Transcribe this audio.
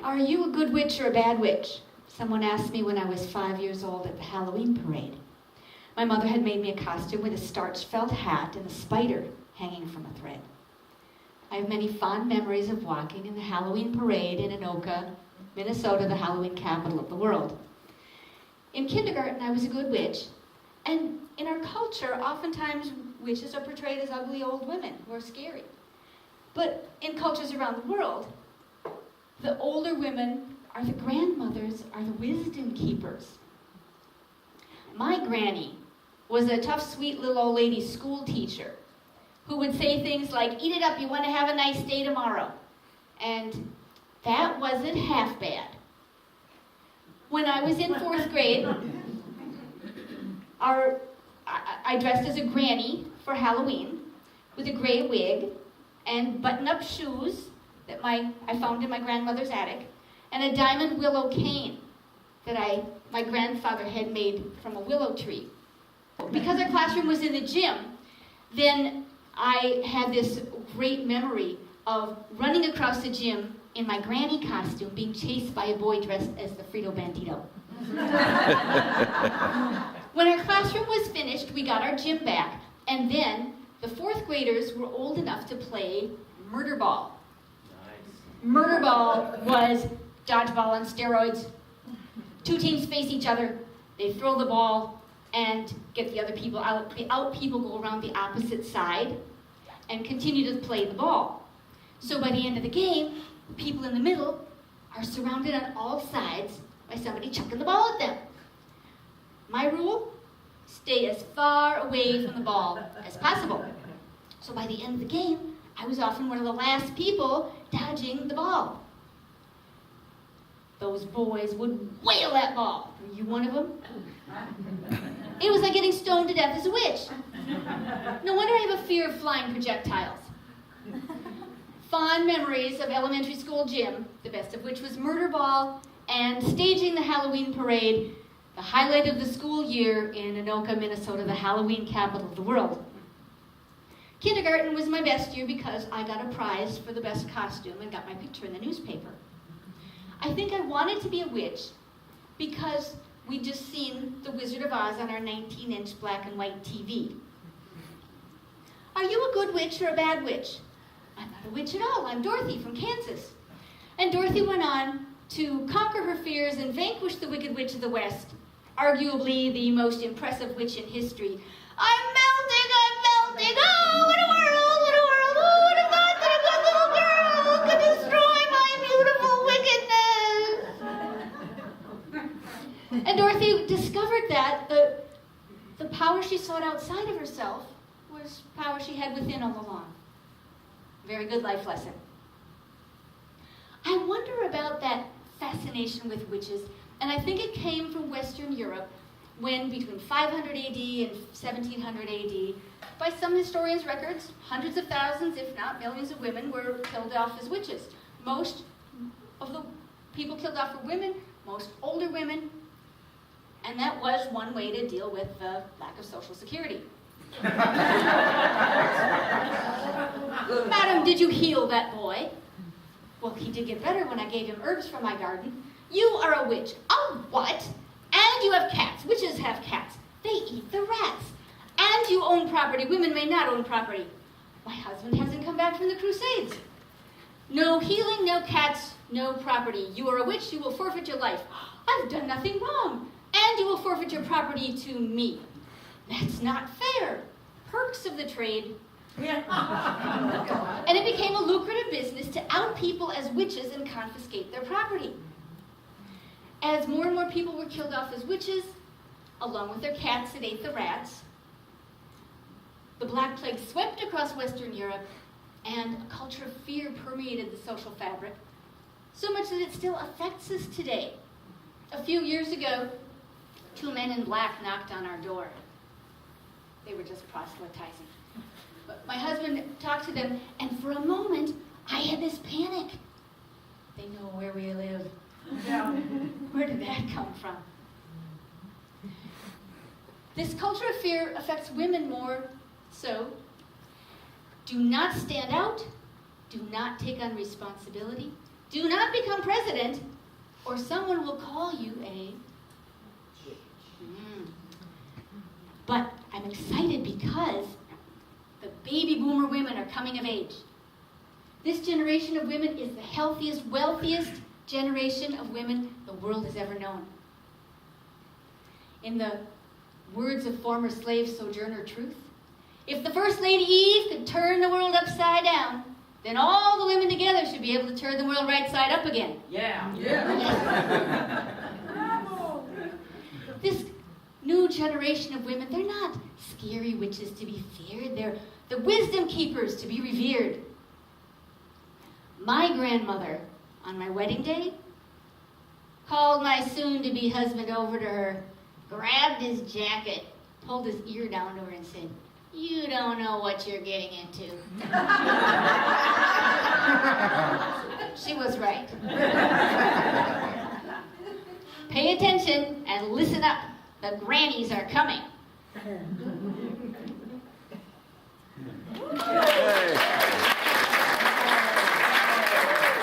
Are you a good witch or a bad witch? Someone asked me when I was 5 years old at the Halloween parade. My mother had made me a costume with a starched felt hat and a spider hanging from a thread. I have many fond memories of walking in the Halloween parade in Anoka, Minnesota, the Halloween capital of the world. In kindergarten, I was a good witch, and in our culture, oftentimes witches are portrayed as ugly old women who are scary. But in cultures around the world, the older women are the grandmothers, are the wisdom keepers. My granny was a tough, sweet little old lady school teacher who would say things like, "Eat it up, you want to have a nice day tomorrow." And that wasn't half bad. When I was in 4th grade, I dressed as a granny for Halloween with a gray wig and button-up shoes that I found in my grandmother's attic, and a diamond willow cane that my grandfather had made from a willow tree. Because our classroom was in the gym, then I had this great memory of running across the gym in my granny costume, being chased by a boy dressed as the Frito Bandito. When our classroom was finished, we got our gym back, and then the 4th graders were old enough to play murder ball. Nice. Murder ball was dodgeball on steroids. 2 teams face each other, they throw the ball and get the other people out. The out people go around the opposite side and continue to play the ball. So by the end of the game, the people in the middle are surrounded on all sides by somebody chucking the ball at them. My rule, stay as far away from the ball as possible. So by the end of the game, I was often one of the last people dodging the ball. Those boys would whale that ball. Were you one of them? It was like getting stoned to death as a witch. No wonder I have a fear of flying projectiles. Fond memories of elementary school gym, the best of which was murder ball and staging the Halloween parade, the highlight of the school year in Anoka, Minnesota, the Halloween capital of the world. Kindergarten was my best year because I got a prize for the best costume and got my picture in the newspaper. I think I wanted to be a witch because we'd just seen The Wizard of Oz on our 19-inch black and white TV. Are you a good witch or a bad witch? I'm not a witch at all. I'm Dorothy from Kansas. And Dorothy went on to conquer her fears and vanquish the Wicked Witch of the West, arguably the most impressive witch in history. I'm melting, oh, what a world, what a world, oh, what a thought that a good little girl could destroy my beautiful wickedness. And Dorothy discovered that the power she sought outside of herself was power she had within all along. Very good life lesson. I wonder about that fascination with witches, and I think it came from Western Europe when between 500 AD and 1700 AD, by some historians' records, hundreds of thousands, if not millions of women were killed off as witches. Most of the people killed off were women, most older women, and that was one way to deal with the lack of Social Security. Madam, did you heal that boy? Well, he did get better when I gave him herbs from my garden. You are a witch. A what? And you have cats. Witches have cats. They eat the rats. And you own property. Women may not own property. My husband hasn't come back from the Crusades. No healing, no cats, no property. You are a witch, you will forfeit your life. I've done nothing wrong. And you will forfeit your property to me. That's not fair. Perks of the trade. And it became a lucrative business to out people as witches and confiscate their property. As more and more people were killed off as witches, along with their cats that ate the rats, the Black Plague swept across Western Europe, and a culture of fear permeated the social fabric, so much that it still affects us today. A few years ago, 2 men in black knocked on our door. They were just proselytizing. But my husband talked to them, and for a moment, I had this panic. They know where we live. Yeah. Where did that come from? This culture of fear affects women more so. Do not stand out. Do not take on responsibility. Do not become president, or someone will call you a... But I'm excited because the baby boomer women are coming of age. This generation of women is the healthiest, wealthiest generation of women the world has ever known. In the words of former slave sojourner Truth, if the First Lady Eve could turn the world upside down, then all the women together should be able to turn the world right side up again. Yeah. This new generation of women, they're not scary witches to be feared. They're the wisdom keepers to be revered. My grandmother, on my wedding day, called my soon-to-be husband over to her, grabbed his jacket, pulled his ear down to her and said, "You don't know what you're getting into." She was right. Pay attention and listen up. The grannies are coming.